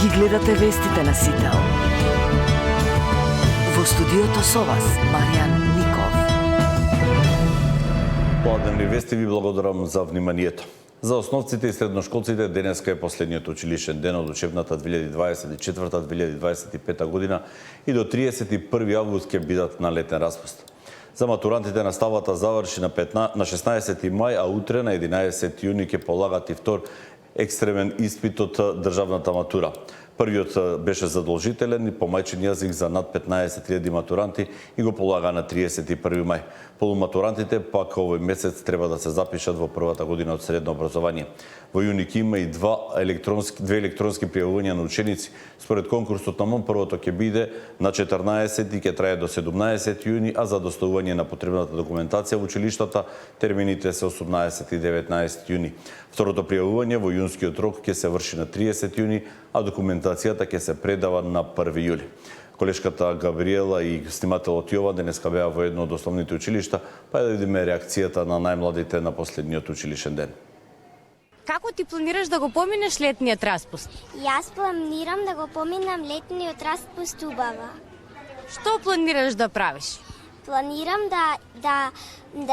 Ги гледате вестите на Сител. Во студиото со вас, Маријан Ников. Поладневни вести ви благодарам за вниманието. За основците и средношколците денеска е последниот училишен ден од учебната 2024-2025 година и до 31 август ќе бидат на летен распуст. За матурантите наставата заврши на 16 мај, а утре на 11 јуни ќе полагат и втор екстремен испит од државната матура. Првиот беше задолжителен и по мајчин јазик за над 15.000 матуранти и го полага на 31 мај. Полуматурантите пак овој месец треба да се запишат во првата година од средно образование. Во јуни ќе има и две електронски пријавувања на ученици. Според конкурсот на МОН првото ќе биде на 14 и ќе трае до 17 јуни, а за доставување на потребната документација во училиштата термините се 18 и 19 јуни. Второто пријавување во јунскиот рок ќе се врши на 30 јуни, а документацијата ќе се предава на 1 јули. Колешката Габриела и снимателот Јован денеска беа во едно од основните училишта, па да видиме реакцијата на најмладите на последниот училишен ден. Како ти планираш да го поминеш летниот распуст? Јас планирам да го поминам летниот распуст убаво. Што планираш да правиш? Планирам да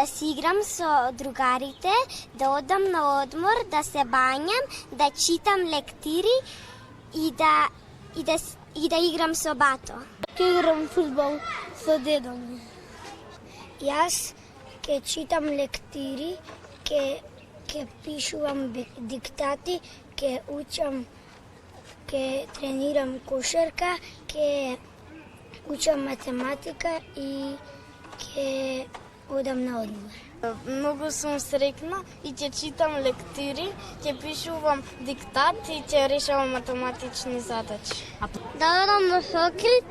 си играм со другарите, да одам на одмор, да се бањам, да читам лектири и да играм со бато. Ќе играм фудбал со дедо ми. Јас ќе читам лектири, ќе пишувам диктати, ќе учам, ќе тренирам кошарка, ќе учам математика и ќе одам на одмор. Многу сум среќна и ќе читам лектири, ќе пишувам диктат и ќе решавам математични задачи. Да одам во хокрит,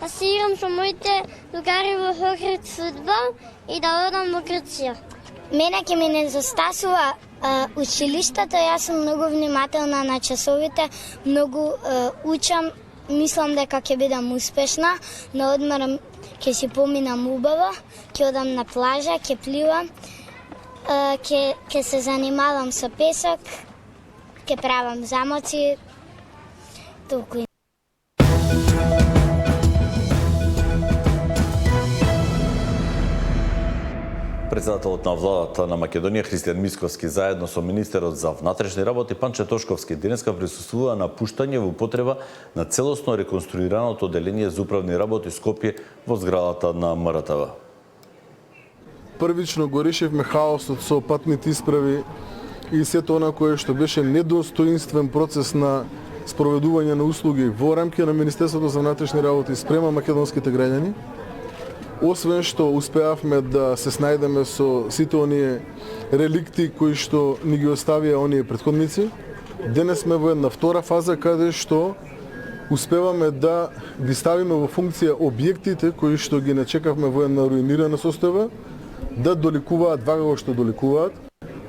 да се играм со моите другари во хокрит фудбал и да одам во Грција. Мене ќе ми недостасува училиштето, јас сум многу внимателна на часовите, многу учам, мислам дека ќе бидам успешна, на одмор ќе си поминам убаво, ќе одам на плажа, ќе пливам, ќе се занимавам со песок, ќе правам замоци, толку. Председателот на владата на Македонија Христијан Мисковски заедно со министерот за внатрешни работи Панче Тошковски денеска присуствува на пуштање во употреба на целосно реконструираното оделение за управни работи Скопје во зградата на МРТВ. Првично го решивме хаосот со патните исправи и сето она кое што беше недостоинствен процес на спроведување на услуги во рамки на Министерството за внатрешни работи спрема македонските граѓани. Освен што успеавме да се снајдеме со сите оние реликти кои што ни ги оставија оние претходници, денес сме во една втора фаза каде што успеваме да ги ставиме во функција објектите кои што ги начекавме во една руинирана состојба, да доликуваат вака што доликуваат.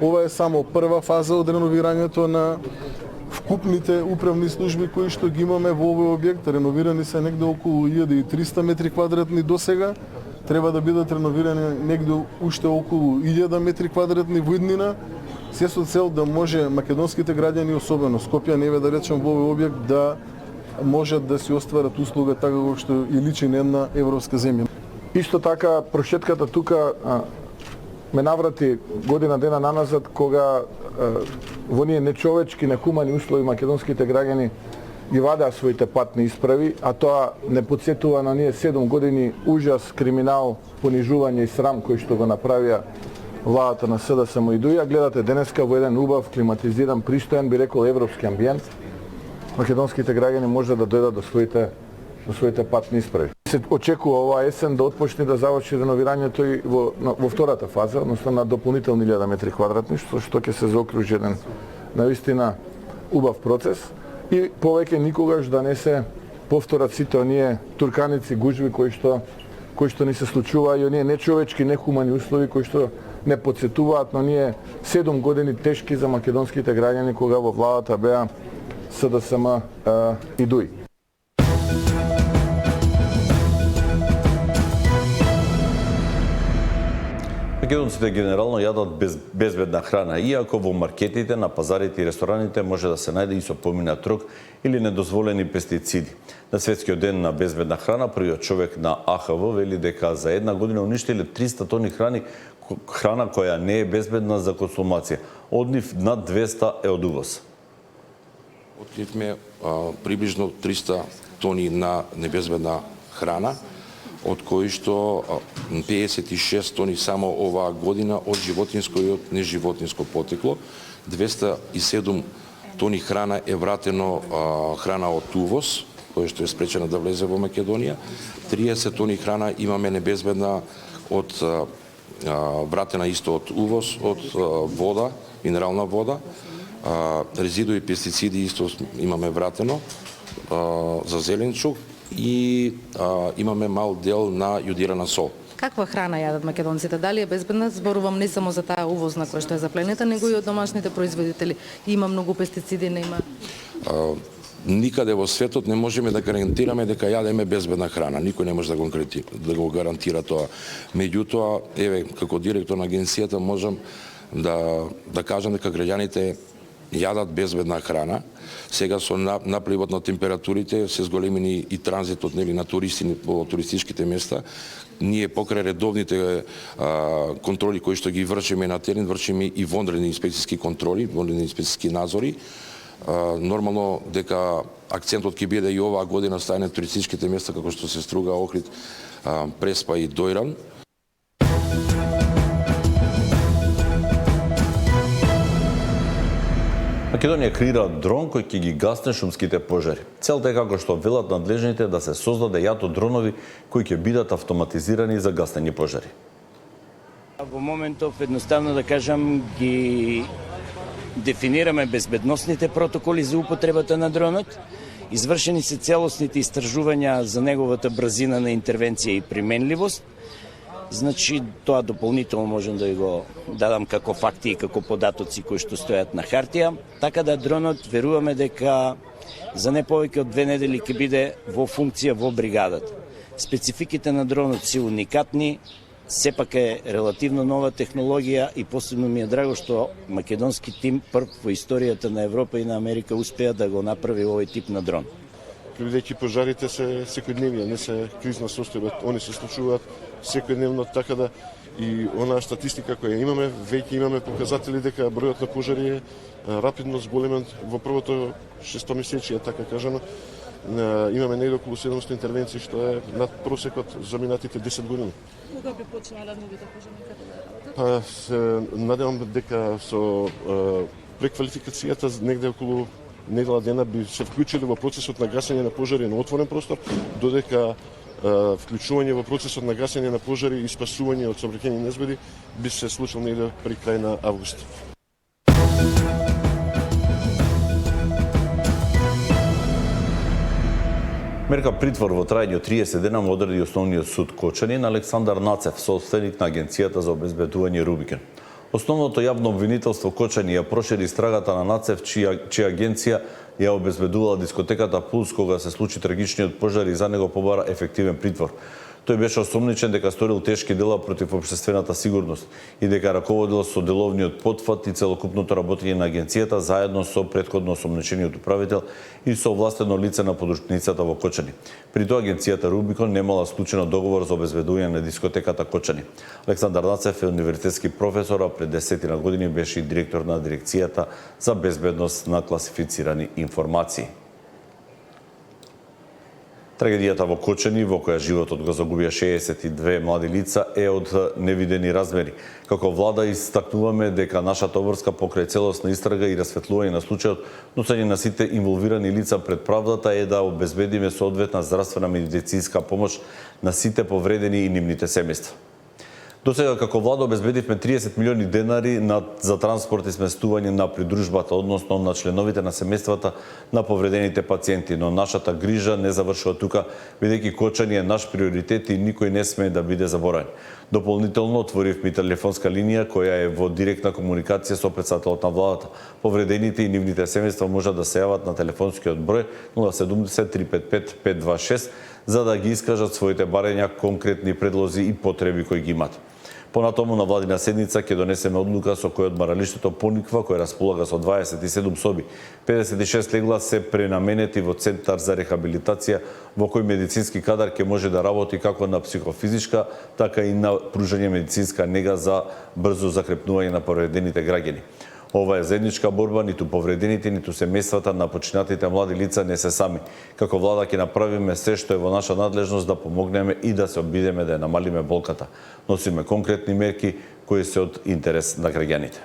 Ова е само прва фаза од реновирањето на вкупните управни служби кои што ги имаме во овој објект. Реновирани се негде околу 1300 метри квадратни до сега. Треба да бидат реновирани негде уште околу 1000 метри квадратни во иднина. Се со цел да може македонските граѓани, особено Скопје, неве да речем во овој објект, да можат да си остварат услуга така како што и личи на една европска земја. Исто така прошетката тука ме наврати година дена наназад кога во ние нечовечки, нехумани услови македонските граѓани ги вадеа своите патни исправи, а тоа не подсетува на ние 7 години ужас, криминал, понижување и срам кој што го направија владата на СДСМ и ДУЈ. Гледате денеска во еден убав, климатизиран, пристоен, би рекол европски амбиент, македонските граѓани може да дојдат до своите патни исправи. Се очекува оваа есен да отпочне да заврши реновирањето и во втората фаза, односно на дополнителни 1000 метри квадратни, што ќе се заокружи еден навистина убав процес и повеќе никогаш да не се повторат сите оние турканици, гужви кои што ни се случува и оние нечовечки, нехумани услови кои што не подсетуваат на оние 7 години тешки за македонските граѓани кога во владата беа СДСМ и ДУЙ. Македонците генерално јадат безбедна храна, иако во маркетите, на пазарите и рестораните може да се најде и со поминат рок или недозволени пестициди. На Светскиот ден на безбедна храна, првиот човек на АХВ вели дека за една година уништиле 300 тони храна која не е безбедна за консумација. Од нив над 200 е од увоз. Откривме приближно 300 тони на небезбедна храна, од кои што 56 тони само оваа година од животинско и од неживотинско потекло. 207 тони храна е вратено храна од увоз, која што е спречена да влезе во Македонија. 30 тони храна имаме небезбедна од вратена исто од увоз, од вода, минерална вода. Резидуи пестициди исто имаме вратено за зеленчук и имаме мал дел на јодирана сол. Каква храна јадат македонците? Дали е безбедна? Зборувам не само за таа увозна која што е запленета, него и од домашните производители. Има многу пестициди, нема? Никаде во светот не можеме да гарантираме дека јадеме безбедна храна. Никој не може да го гарантира тоа. Меѓутоа, еве, како директор на агенцијата можам да кажам дека граѓаните јадат безбедна храна. Сега со напливот на температурите се зголемени и транзитот на туристи по туристичките места. Ние покрај редовните контроли кои што ги вршиме на терен, вршиме и вонредни инспекцијски контроли, вонредни инспекцијски надзори. Нормално дека акцентот ќе биде и оваа година стајане туристичките места како што се Струга, Охрид, Преспа и Дојран. Македонија креира дрон кој ќе ги гасне шумските пожари. Целта е, како што велат надлежните, да се создаде јато дронови кои ќе бидат автоматизирани за гаснење пожари. Во моментов, едноставно да кажам, ги дефинираме безбедносните протоколи за употребата на дронот. Извршени се целосните истражувања за неговата брзина на интервенција и применливост. Значи, тоа дополнително можем да го дадам како факти и како податоци кои што стојат на хартија. Така да дронот веруваме дека за не повеќе од 2 недели ќе биде во функција во бригадата. Спецификите на дронот се уникатни, сепак е релативно нова технологија и посебно ми е драго што македонски тим прв во историјата на Европа и на Америка успеа да го направи овој тип на дрон. Бидејќи пожарите се секојдневни, не се кризна состојба, они се случуваат секојдневно, така да и онаа статистика која имаме, веќе имаме показатели дека бројот на пожари е рапидно зголемен во првото 6 месечие, така кажано. Имаме негде околу 700 интервенции, што е над просекот за минатите 10 години. Кога би почнале новите пожарни? Па се надевам дека со преквалификацијата негде околу недела дена би се вклучили во процесот на гасење на пожари на отворен простор, додека вклучување во процесот на гасење на пожари и спасување од сообраќајни незгоди би се случило негде при крај на август. Мерка притвор во трајање од 30 дена му одреди Основниот суд Кочанин Александар Нацев, собственик на Агенцијата за обезбедување Рубикен. Основното јавно обвинителство Кочани ја прошири истрагата на Нацев, чија агенција ја обезбедувала дискотеката Пулс кога се случи трагичниот пожар и за него побара ефективен притвор. Тој беше осомничен дека сторил тешки дела против општествената сигурност и дека раководил со деловниот потфат и целокупното работење на агенцијата заедно со претходно осомничениот управител и со овластено лице на подручницата во Кочани. При тоа агенцијата Рубикон немала склучено договор за обезбедување на дискотеката Кочани. Александар Нацев е универзитетски професор, а пред 10 години беше и директор на дирекцијата за безбедност на класифицирани информации. Трагедијата во Кочани, во која животот го загубија 62 млади лица, е од невидени размери. Како влада истакнуваме дека нашата обврска покрај целосна истрага и расветлување на случајот, носење на сите инволвирани лица пред правдата е да обезбедиме соодветна здравствена медицинска помош на сите повредени и нивните семејства. До сега како влада обезбедивме 30 милиони денари за транспорт и сместување на придружбата, односно на членовите на семејствата на повредените пациенти, но нашата грижа не завршува тука, бидејќи Кочани е наш приоритет и никој не смее да биде заборавен. Дополнително отворивме телефонска линија која е во директна комуникација со претседателот на владата. Повредените и нивните семејства можат да се јават на телефонскиот број 070 355 526 за да ги искажат своите барања, конкретни предлози и потреби кои ги имат. Понатаму на владина седница ќе донесеме одлука со кој одмаралиштето Пониква, кој располага со 27 соби, 56 легла се пренаменети во центар за рехабилитација во кој медицински кадар ќе може да работи како на психофизичка, така и на пружање медицинска нега за брзо закрепнување на повредените граѓани. Ова е заедничка борба, ниту повредените, ниту семејствата на починатите млади лица не се сами. Како влада ќе направиме се што е во наша надлежност да помогнеме и да се обидеме да ја намалиме болката. Носиме конкретни мерки кои се од интерес на граѓаните.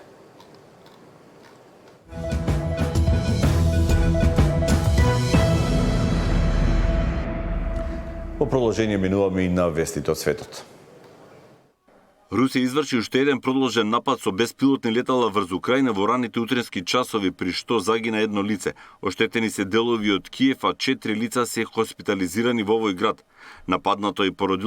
Во продолжение минуваме и на вестите од светот. Русија изврши уште еден продолжен напад со беспилотни летала врз Украина во раните утренски часови, при што загина едно лице. Оштетени се делови од Киев, а 4 лица се хоспитализирани во овој град. Нападнато е породило